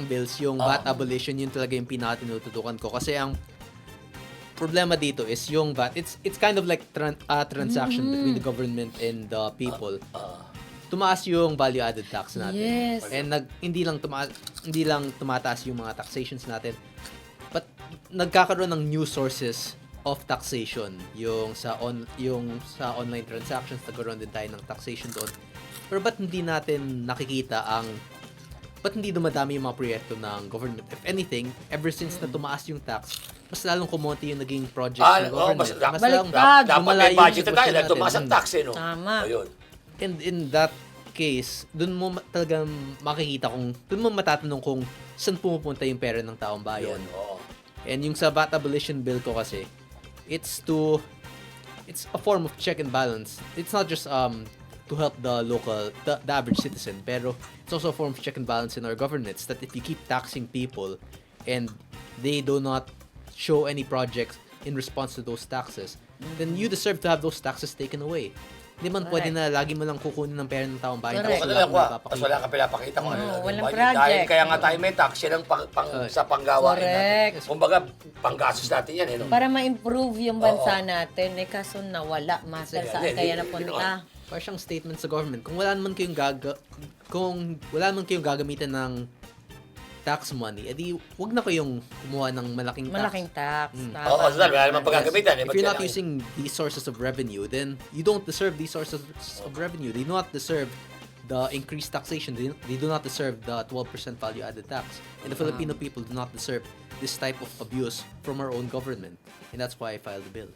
bills, yung VAT abolition, yun talaga yung pinaka-tinututukan ko. Kasi ang problema dito is yung VAT, it's kind of like transaction between the government and the people. Tumaas yung value-added tax natin. Yes. And hindi lang tumataas yung mga taxations natin, but nagkakaroon ng new sources of taxation. Yung sa online transactions, nagkaroon din tayo ng taxation doon. Pero ba't hindi natin nakikita ba't hindi dumadami yung mga proyekto ng government? If anything, ever since na tumaas yung tax, mas lalong kumonti yung naging projects ng government. Mas lalong Dapat lumala may yung budget na tayo sitwasyon na natin. tumaas ang tax no? Tama. Ayun. And in that case, doon mo talagang makikita doon mo matatanong kung saan pumupunta yung pera ng taong bayan. Yun, oo. And yung sa VAT abolition bill ko kasi, it's a form of check and balance. It's not just to help the average citizen, pero it's also a form of check and balance in our governance that if you keep taxing people and they do not show any projects in response to those taxes, then you deserve to have those taxes taken away. Hindi man pwede na lagi mo lang kukunin ng pera ng taong bayan. Correct. Tapos wala ka pinapakita kung ano. walang budget. project. Dahil kaya nga tayo may tax, yan ang sa panggawain Correct. natin. Kumbaga, panggastos natin yan. Eh, no? Para ma-improve yung bansa natin, kaso nawala. Master, saan kaya napunta? Parang siyang statement sa government. Kung wala naman kayong gagamitan ng tax money, edi wag na kayong kumuha ng malaking tax. Tama. Oo, so wala naman pagkagamitan. If you're not using these sources of revenue, then you don't deserve these sources of revenue. They do not deserve the increased taxation. They do not deserve the 12% value-added tax. And the Filipino people do not deserve this type of abuse from our own government. And that's why I filed the bill.